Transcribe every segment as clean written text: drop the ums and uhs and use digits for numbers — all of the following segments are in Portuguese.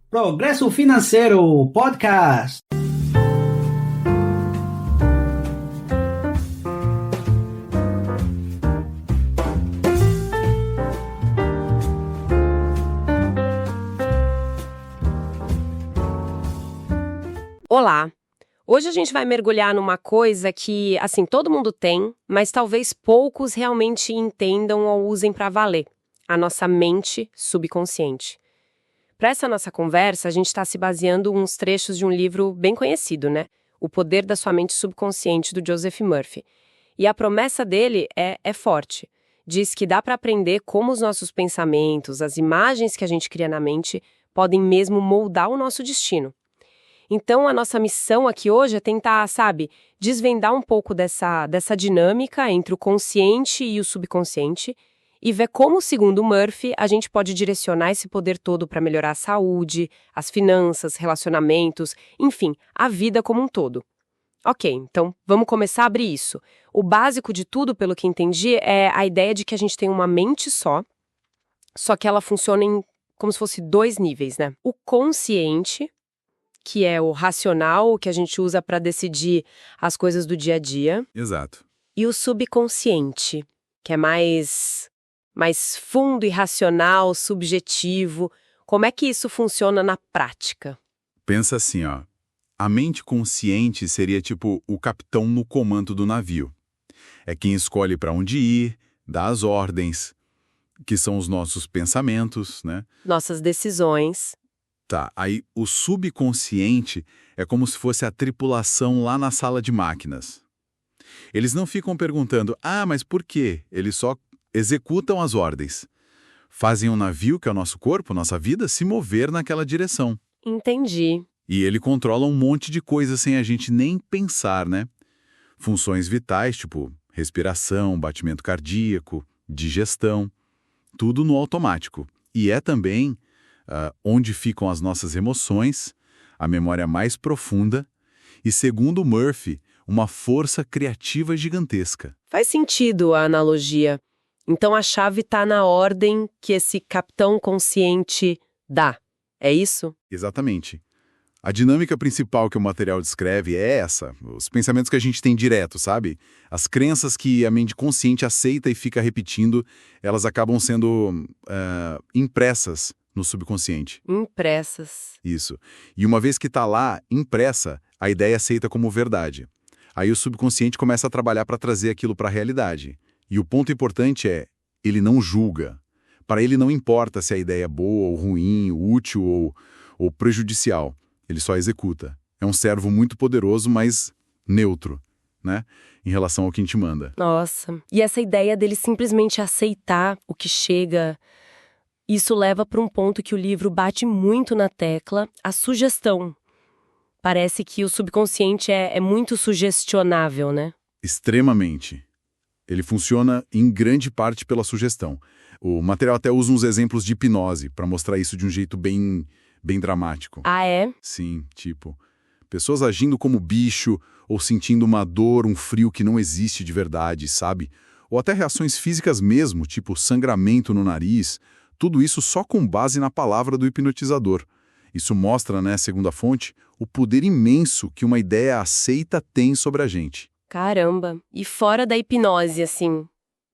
Progresso Financeiro Podcast. Olá! Hoje a gente vai mergulhar numa coisa que, assim, todo mundo tem, mas talvez poucos realmente entendam ou usem para valer: a nossa mente subconsciente. Para essa nossa conversa, a gente está se baseando em uns trechos de um livro bem conhecido, né? O Poder da Sua Mente Subconsciente, do Joseph Murphy. E a promessa dele é forte. Diz que dá para aprender como os nossos pensamentos, as imagens que a gente cria na mente, podem mesmo moldar o nosso destino. Então, a nossa missão aqui hoje é tentar, desvendar um pouco dessa dinâmica entre o consciente e o subconsciente e ver como, segundo Murphy, a gente pode direcionar esse poder todo para melhorar a saúde, as finanças, relacionamentos, enfim, a vida como um todo. Ok, então vamos começar a abrir isso. O básico de tudo, pelo que entendi, é a ideia de que a gente tem uma mente só que ela funciona em como se fosse dois níveis, né? O consciente, que é o racional, o que a gente usa para decidir as coisas do dia a dia. Exato. E o subconsciente, que é mais fundo, irracional, subjetivo. Como é que isso funciona na prática? Pensa assim, ó. A mente consciente seria tipo o capitão no comando do navio. É quem escolhe para onde ir, dá as ordens, que são os nossos pensamentos, né? Nossas decisões. Tá, aí o subconsciente é como se fosse a tripulação lá na sala de máquinas. Eles não ficam perguntando, mas por quê? Eles só executam as ordens. Fazem o navio, que é o nosso corpo, nossa vida, se mover naquela direção. Entendi. E ele controla um monte de coisas sem a gente nem pensar, né? Funções vitais, tipo respiração, batimento cardíaco, digestão, tudo no automático. E é também onde ficam as nossas emoções, a memória mais profunda e, segundo Murphy, uma força criativa gigantesca. Faz sentido a analogia. Então a chave está na ordem que esse capitão consciente dá. É isso? Exatamente. A dinâmica principal que o material descreve é essa, os pensamentos que a gente tem direto, sabe? As crenças que a mente consciente aceita e fica repetindo, elas acabam sendo impressas no subconsciente. Impressas. Isso. E uma vez que está lá, impressa, a ideia é aceita como verdade. Aí o subconsciente começa a trabalhar para trazer aquilo para a realidade. E o ponto importante é, ele não julga. Para ele não importa se a ideia é boa ou ruim, útil ou prejudicial. Ele só executa. É um servo muito poderoso, mas neutro, né? Em relação ao que a gente manda. Nossa. E essa ideia dele simplesmente aceitar o que chega, isso leva para um ponto que o livro bate muito na tecla, a sugestão. Parece que o subconsciente é muito sugestionável, né? Extremamente. Ele funciona em grande parte pela sugestão. O material até usa uns exemplos de hipnose para mostrar isso de um jeito bem dramático. Ah, é? Sim, tipo, pessoas agindo como bicho ou sentindo uma dor, um frio que não existe de verdade, sabe? Ou até reações físicas mesmo, tipo sangramento no nariz, tudo isso só com base na palavra do hipnotizador. Isso mostra, né, segundo a fonte, o poder imenso que uma ideia aceita tem sobre a gente. Caramba. E fora da hipnose, assim,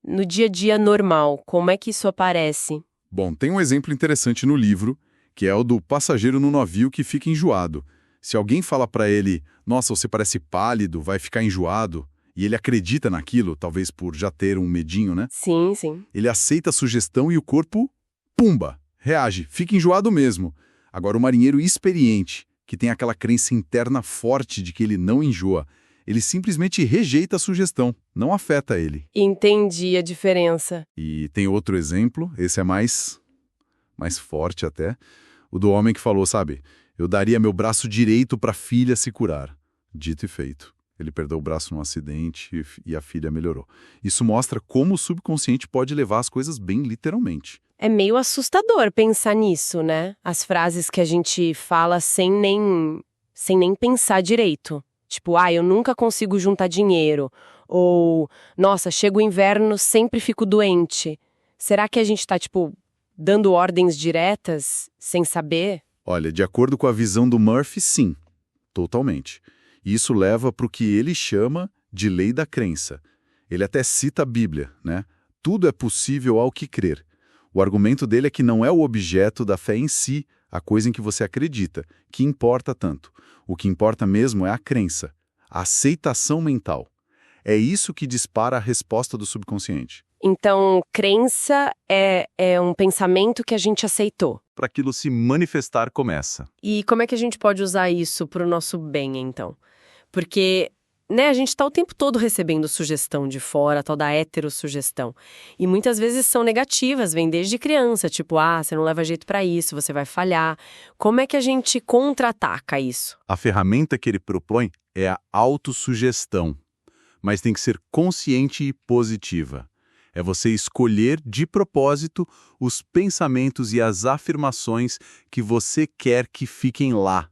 no dia a dia normal, como é que isso aparece? Bom, tem um exemplo interessante no livro, que é o do passageiro no navio que fica enjoado. Se alguém fala pra ele, nossa, você parece pálido, vai ficar enjoado, e ele acredita naquilo, talvez por já ter um medinho, né? Sim, sim. Ele aceita a sugestão e o corpo, pumba, reage, fica enjoado mesmo. Agora, o marinheiro experiente, que tem aquela crença interna forte de que ele não enjoa, ele simplesmente rejeita a sugestão, não afeta ele. Entendi a diferença. E tem outro exemplo, esse é mais forte até, o do homem que falou, sabe, eu daria meu braço direito para a filha se curar. Dito e feito. Ele perdeu o braço num acidente e a filha melhorou. Isso mostra como o subconsciente pode levar as coisas bem literalmente. É meio assustador pensar nisso, né? As frases que a gente fala sem nem pensar direito. Tipo, eu nunca consigo juntar dinheiro. Ou, nossa, chega o inverno, sempre fico doente. Será que a gente tá, dando ordens diretas, sem saber? Olha, de acordo com a visão do Murphy, sim, totalmente. E isso leva para o que ele chama de lei da crença. Ele até cita a Bíblia, né? Tudo é possível ao que crer. O argumento dele é que não é o objeto da fé em si, a coisa em que você acredita, que importa tanto. O que importa mesmo é a crença, a aceitação mental. É isso que dispara a resposta do subconsciente. Então, crença é um pensamento que a gente aceitou. Para aquilo se manifestar, começa. E como é que a gente pode usar isso para o nosso bem, então? Porque, né, a gente está o tempo todo recebendo sugestão de fora, a tal da heterossugestão. E muitas vezes são negativas, vêm desde criança, tipo, você não leva jeito para isso, você vai falhar. Como é que a gente contra-ataca isso? A ferramenta que ele propõe é a autossugestão, mas tem que ser consciente e positiva. É você escolher de propósito os pensamentos e as afirmações que você quer que fiquem lá,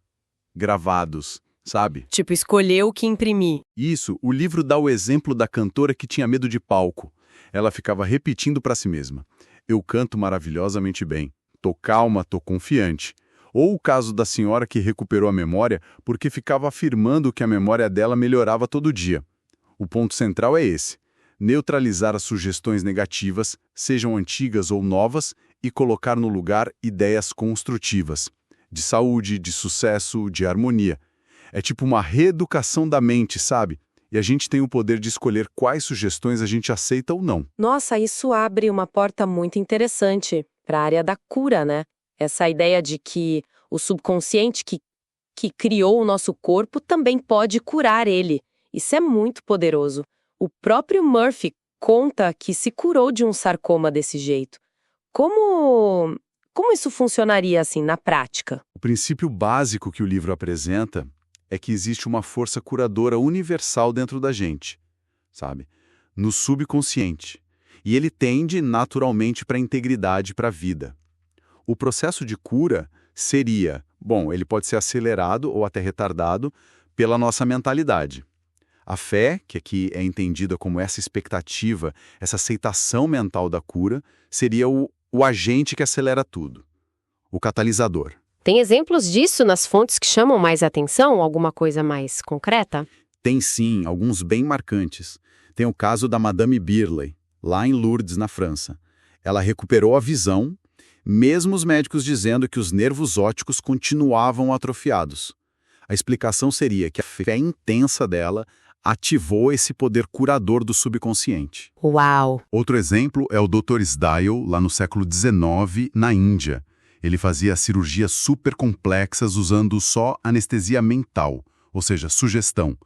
gravados, sabe? Tipo, escolher o que imprimir. Isso, o livro dá o exemplo da cantora que tinha medo de palco. Ela ficava repetindo para si mesma: eu canto maravilhosamente bem, tô calma, tô confiante. Ou o caso da senhora que recuperou a memória porque ficava afirmando que a memória dela melhorava todo dia. O ponto central é esse: neutralizar as sugestões negativas, sejam antigas ou novas, e colocar no lugar ideias construtivas, de saúde, de sucesso, de harmonia. É tipo uma reeducação da mente, sabe? E a gente tem o poder de escolher quais sugestões a gente aceita ou não. Nossa, isso abre uma porta muito interessante para a área da cura, né? Essa ideia de que o subconsciente que criou o nosso corpo também pode curar ele. Isso é muito poderoso. O próprio Murphy conta que se curou de um sarcoma desse jeito. Como isso funcionaria assim na prática? O princípio básico que o livro apresenta é que existe uma força curadora universal dentro da gente, sabe? No subconsciente. E ele tende naturalmente para a integridade, para a vida. O processo de cura seria, ele pode ser acelerado ou até retardado pela nossa mentalidade. A fé, que aqui é entendida como essa expectativa, essa aceitação mental da cura, seria o agente que acelera tudo, o catalisador. Tem exemplos disso nas fontes que chamam mais atenção? Alguma coisa mais concreta? Tem sim, alguns bem marcantes. Tem o caso da Madame Birley, lá em Lourdes, na França. Ela recuperou a visão, mesmo os médicos dizendo que os nervos ópticos continuavam atrofiados. A explicação seria que a fé intensa dela ativou esse poder curador do subconsciente. Uau! Outro exemplo é o Dr. Sdale, lá no século XIX, na Índia. Ele fazia cirurgias super complexas usando só anestesia mental, ou seja, sugestão.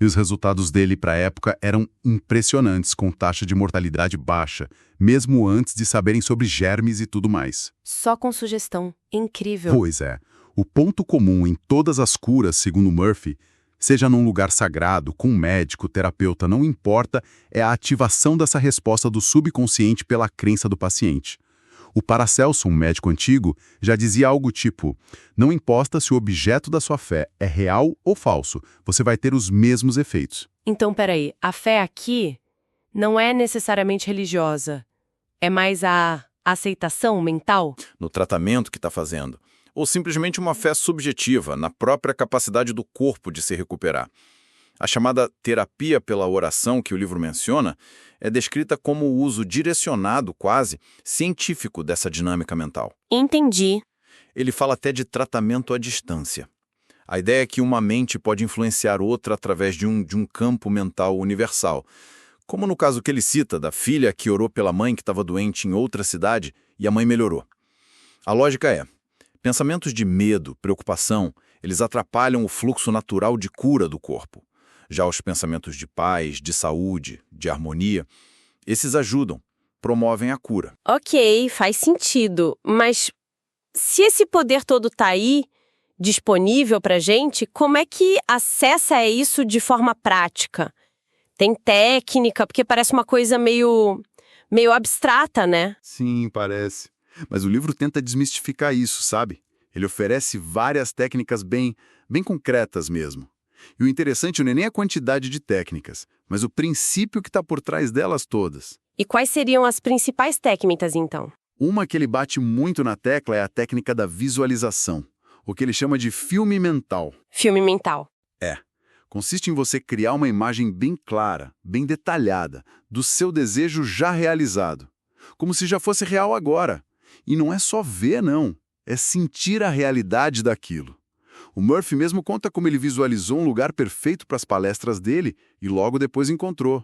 E os resultados dele para a época eram impressionantes, com taxa de mortalidade baixa, mesmo antes de saberem sobre germes e tudo mais. Só com sugestão. Incrível. Pois é. O ponto comum em todas as curas, segundo Murphy, seja num lugar sagrado, com um médico, terapeuta, não importa, é a ativação dessa resposta do subconsciente pela crença do paciente. O Paracelso, um médico antigo, já dizia algo tipo: não importa se o objeto da sua fé é real ou falso, você vai ter os mesmos efeitos. Então, peraí, a fé aqui não é necessariamente religiosa, é mais a aceitação mental? No tratamento que está fazendo. Ou simplesmente uma fé subjetiva, na própria capacidade do corpo de se recuperar. A chamada terapia pela oração que o livro menciona é descrita como o uso direcionado, quase, científico dessa dinâmica mental. Entendi. Ele fala até de tratamento à distância. A ideia é que uma mente pode influenciar outra através de um campo mental universal. Como no caso que ele cita, da filha que orou pela mãe que estava doente em outra cidade e a mãe melhorou. A lógica é: pensamentos de medo, preocupação, eles atrapalham o fluxo natural de cura do corpo. Já os pensamentos de paz, de saúde, de harmonia, esses ajudam, promovem a cura. Ok, faz sentido. Mas se esse poder todo tá aí, disponível pra gente, como é que acessa isso de forma prática? Tem técnica? Porque parece uma coisa meio abstrata, né? Sim, parece. Mas o livro tenta desmistificar isso, sabe? Ele oferece várias técnicas bem concretas mesmo. E o interessante não é nem a quantidade de técnicas, mas o princípio que está por trás delas todas. E quais seriam as principais técnicas, então? Uma que ele bate muito na tecla é a técnica da visualização. o que ele chama de filme mental. Filme mental. Consiste em você criar uma imagem bem clara, bem detalhada, do seu desejo já realizado, como se já fosse real agora. E não é só ver, não, é sentir a realidade daquilo. O Murphy mesmo conta como ele visualizou um lugar perfeito para as palestras dele e logo depois encontrou.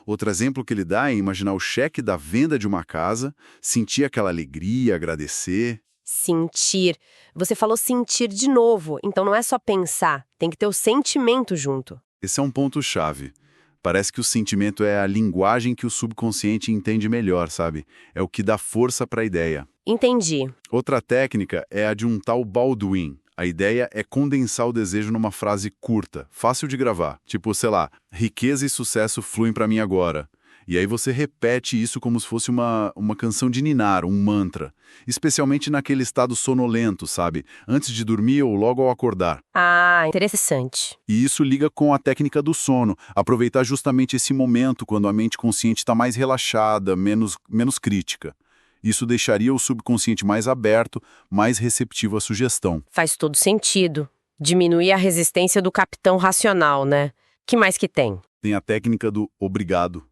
Outro exemplo que ele dá é imaginar o cheque da venda de uma casa, sentir aquela alegria, agradecer. Sentir. Você falou sentir de novo, então não é só pensar, tem que ter o sentimento junto. Esse é um ponto-chave. Parece que o sentimento é a linguagem que o subconsciente entende melhor, sabe? É o que dá força para a ideia. Entendi. Outra técnica é a de um tal Baldwin. A ideia é condensar o desejo numa frase curta, fácil de gravar. Tipo, sei lá, riqueza e sucesso fluem para mim agora. E aí você repete isso como se fosse uma canção de ninar, um mantra. Especialmente naquele estado sonolento, sabe? Antes de dormir ou logo ao acordar. Ah, interessante. E isso liga com a técnica do sono. Aproveitar justamente esse momento quando a mente consciente está mais relaxada, menos crítica. Isso deixaria o subconsciente mais aberto, mais receptivo à sugestão. Faz todo sentido. Diminuir a resistência do capitão racional, né? Que mais que tem? Tem a técnica do obrigado,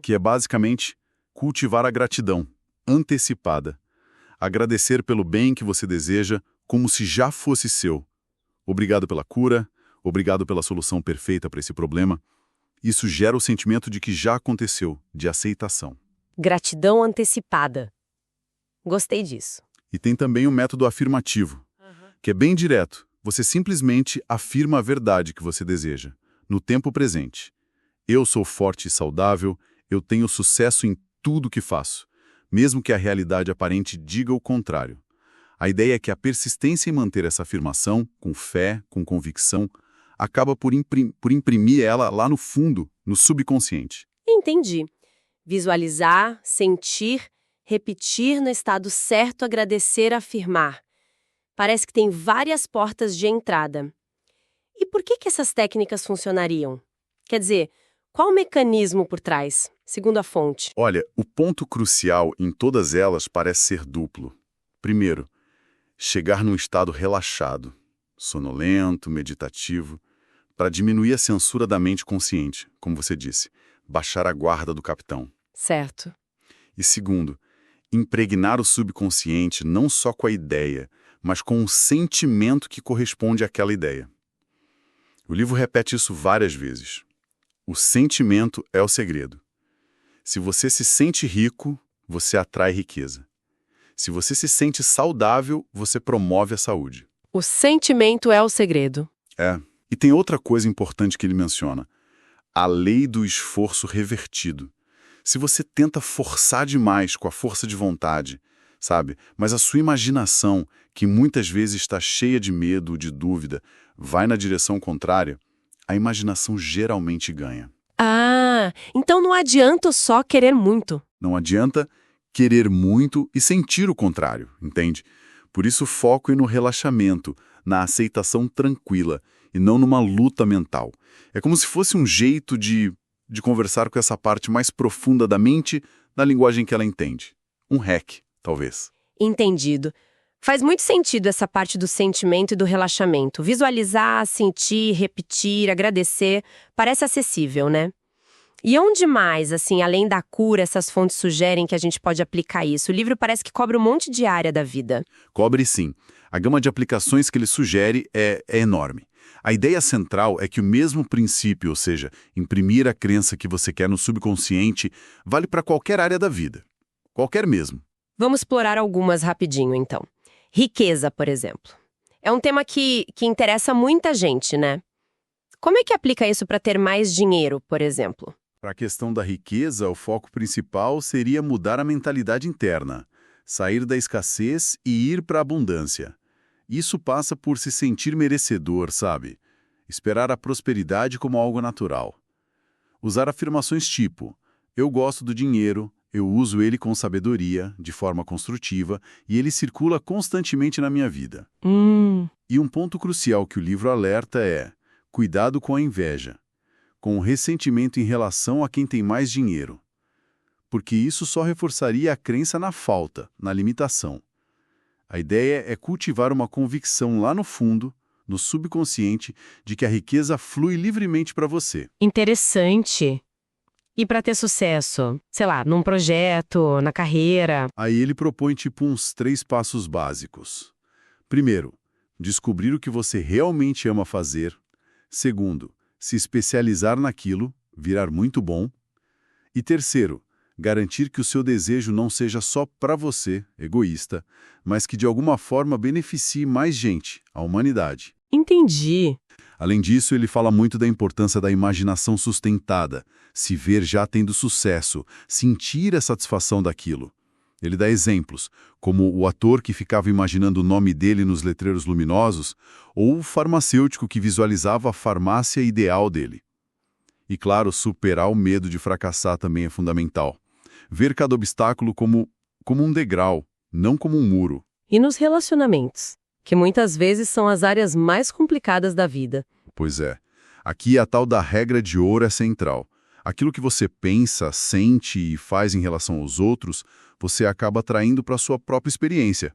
que é basicamente cultivar a gratidão, antecipada. Agradecer pelo bem que você deseja como se já fosse seu. Obrigado pela cura, obrigado pela solução perfeita para esse problema. Isso gera o sentimento de que já aconteceu, de aceitação. Gratidão antecipada. Gostei disso. E tem também o método afirmativo, que é bem direto. Você simplesmente afirma a verdade que você deseja, no tempo presente. Eu sou forte e saudável, eu tenho sucesso em tudo que faço, mesmo que a realidade aparente diga o contrário. A ideia é que a persistência em manter essa afirmação, com fé, com convicção, acaba por imprimir ela lá no fundo, no subconsciente. Entendi. Visualizar, sentir, repetir no estado certo, agradecer, afirmar. Parece que tem várias portas de entrada. E por que essas técnicas funcionariam? Quer dizer, qual o mecanismo por trás, segundo a fonte? Olha, o ponto crucial em todas elas parece ser duplo. Primeiro, chegar num estado relaxado, sonolento, meditativo, para diminuir a censura da mente consciente, como você disse, baixar a guarda do capitão. Certo. E segundo, impregnar o subconsciente não só com a ideia, mas com o sentimento que corresponde àquela ideia. O livro repete isso várias vezes. O sentimento é o segredo. Se você se sente rico, você atrai riqueza. Se você se sente saudável, você promove a saúde. O sentimento é o segredo. É. E tem outra coisa importante que ele menciona. A lei do esforço revertido. Se você tenta forçar demais com a força de vontade, sabe? Mas a sua imaginação, que muitas vezes está cheia de medo ou de dúvida, vai na direção contrária, a imaginação geralmente ganha. Ah, então não adianta só querer muito. Não adianta querer muito e sentir o contrário, entende? Por isso o foco é no relaxamento, na aceitação tranquila, e não numa luta mental. É como se fosse um jeito de conversar com essa parte mais profunda da mente na linguagem que ela entende. Um hack, talvez. Entendido. Faz muito sentido essa parte do sentimento e do relaxamento. Visualizar, sentir, repetir, agradecer, parece acessível, né? E onde mais, assim, além da cura, essas fontes sugerem que a gente pode aplicar isso? O livro parece que cobre um monte de área da vida. Cobre sim. A gama de aplicações que ele sugere é enorme. A ideia central é que o mesmo princípio, ou seja, imprimir a crença que você quer no subconsciente, vale para qualquer área da vida. Qualquer mesmo. Vamos explorar algumas rapidinho, então. Riqueza, por exemplo. É um tema que interessa muita gente, né? Como é que aplica isso para ter mais dinheiro, por exemplo? Para a questão da riqueza, o foco principal seria mudar a mentalidade interna, sair da escassez e ir para a abundância. Isso passa por se sentir merecedor, sabe? Esperar a prosperidade como algo natural. Usar afirmações tipo: eu gosto do dinheiro, eu uso ele com sabedoria, de forma construtiva, e ele circula constantemente na minha vida. E um ponto crucial que o livro alerta é: cuidado com a inveja, com o ressentimento em relação a quem tem mais dinheiro. Porque isso só reforçaria a crença na falta, na limitação. A ideia é cultivar uma convicção lá no fundo, no subconsciente, de que a riqueza flui livremente para você. Interessante. E para ter sucesso, sei lá, num projeto, na carreira? Aí ele propõe tipo uns 3 passos básicos. Primeiro, descobrir o que você realmente ama fazer. Segundo, se especializar naquilo, virar muito bom. E terceiro, garantir que o seu desejo não seja só para você, egoísta, mas que de alguma forma beneficie mais gente, a humanidade. Entendi. Além disso, ele fala muito da importância da imaginação sustentada, se ver já tendo sucesso, sentir a satisfação daquilo. Ele dá exemplos, como o ator que ficava imaginando o nome dele nos letreiros luminosos, ou o farmacêutico que visualizava a farmácia ideal dele. E claro, superar o medo de fracassar também é fundamental. Ver cada obstáculo como um degrau, não como um muro. E nos relacionamentos, que muitas vezes são as áreas mais complicadas da vida. Pois é. Aqui a tal da regra de ouro é central. Aquilo que você pensa, sente e faz em relação aos outros, você acaba atraindo para a sua própria experiência.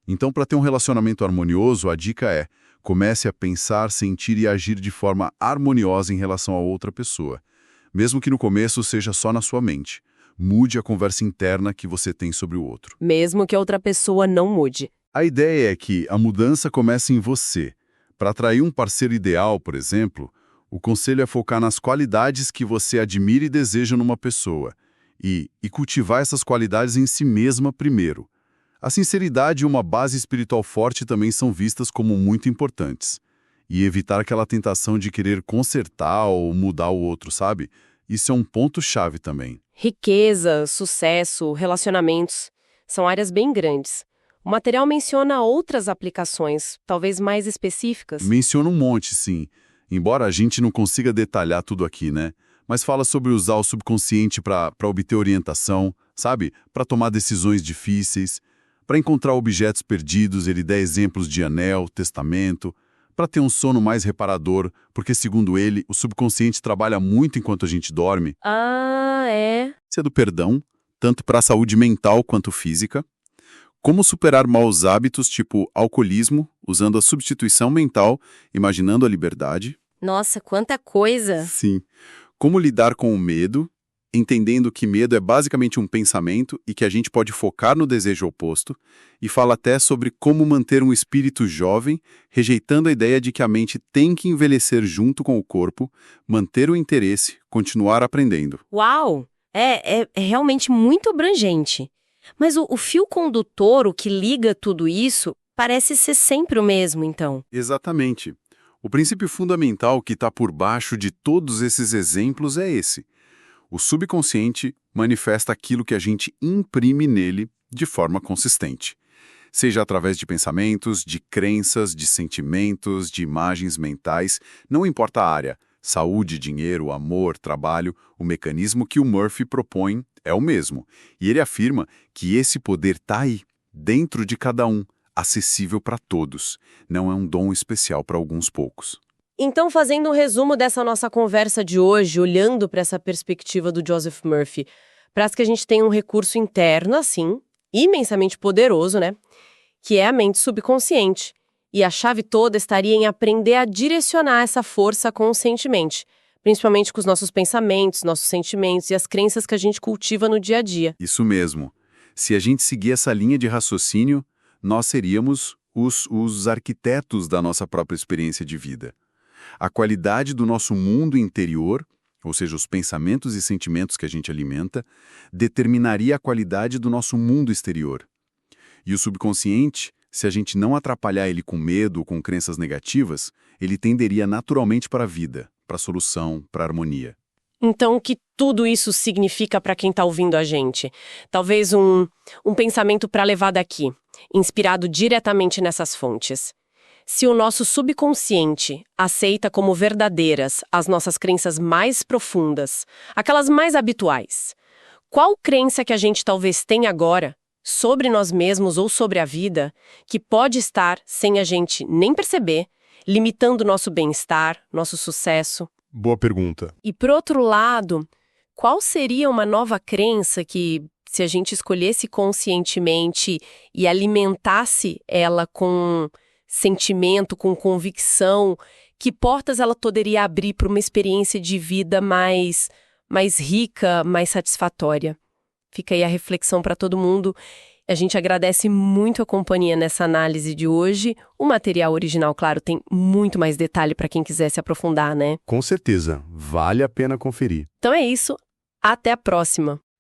Então, para ter um relacionamento harmonioso, a dica é: comece a pensar, sentir e agir de forma harmoniosa em relação a outra pessoa. Mesmo que no começo seja só na sua mente. Mude a conversa interna que você tem sobre o outro. Mesmo que a outra pessoa não mude. A ideia é que a mudança comece em você. Para atrair um parceiro ideal, por exemplo, o conselho é focar nas qualidades que você admira e deseja numa pessoa e cultivar essas qualidades em si mesma primeiro. A sinceridade e uma base espiritual forte também são vistas como muito importantes. E evitar aquela tentação de querer consertar ou mudar o outro, sabe? Isso é um ponto-chave também. Riqueza, sucesso, relacionamentos, são áreas bem grandes. O material menciona outras aplicações, talvez mais específicas. Menciona um monte, sim. Embora a gente não consiga detalhar tudo aqui, né? Mas fala sobre usar o subconsciente para obter orientação, sabe? Para tomar decisões difíceis, para encontrar objetos perdidos, ele dá exemplos de anel, testamento, para ter um sono mais reparador, porque, segundo ele, o subconsciente trabalha muito enquanto a gente dorme. Ah, é? Isso é do perdão, tanto para a saúde mental quanto física. Como superar maus hábitos, tipo alcoolismo, usando a substituição mental, imaginando a liberdade. Nossa, quanta coisa! Sim. Como lidar com o medo, entendendo que medo é basicamente um pensamento e que a gente pode focar no desejo oposto, e fala até sobre como manter um espírito jovem, rejeitando a ideia de que a mente tem que envelhecer junto com o corpo, manter o interesse, continuar aprendendo. Uau! É realmente muito abrangente. Mas o fio condutor, o que liga tudo isso, parece ser sempre o mesmo, então. Exatamente. O princípio fundamental que está por baixo de todos esses exemplos é esse. O subconsciente manifesta aquilo que a gente imprime nele de forma consistente. Seja através de pensamentos, de crenças, de sentimentos, de imagens mentais, não importa a área. Saúde, dinheiro, amor, trabalho, o mecanismo que o Murphy propõe é o mesmo. E ele afirma que esse poder está aí, dentro de cada um, acessível para todos. Não é um dom especial para alguns poucos. Então, fazendo um resumo dessa nossa conversa de hoje, olhando para essa perspectiva do Joseph Murphy, parece que a gente tem um recurso interno, assim, imensamente poderoso, né? Que é a mente subconsciente. E a chave toda estaria em aprender a direcionar essa força conscientemente, principalmente com os nossos pensamentos, nossos sentimentos e as crenças que a gente cultiva no dia a dia. Isso mesmo. Se a gente seguir essa linha de raciocínio, nós seríamos os arquitetos da nossa própria experiência de vida. A qualidade do nosso mundo interior, ou seja, os pensamentos e sentimentos que a gente alimenta, determinaria a qualidade do nosso mundo exterior. E o subconsciente, se a gente não atrapalhar ele com medo ou com crenças negativas, ele tenderia naturalmente para a vida, para a solução, para a harmonia. Então, o que tudo isso significa para quem está ouvindo a gente? Talvez um pensamento para levar daqui, inspirado diretamente nessas fontes. Se o nosso subconsciente aceita como verdadeiras as nossas crenças mais profundas, aquelas mais habituais, qual crença que a gente talvez tenha agora, sobre nós mesmos ou sobre a vida, que pode estar, sem a gente nem perceber, limitando nosso bem-estar, nosso sucesso? Boa pergunta. E, por outro lado, qual seria uma nova crença que, se a gente escolhesse conscientemente e alimentasse ela com sentimento, com convicção, que portas ela poderia abrir para uma experiência de vida mais rica, mais satisfatória. Fica aí a reflexão para todo mundo. A gente agradece muito a companhia nessa análise de hoje. O material original, claro, tem muito mais detalhe para quem quiser se aprofundar, né? Com certeza, vale a pena conferir. Então é isso. Até a próxima!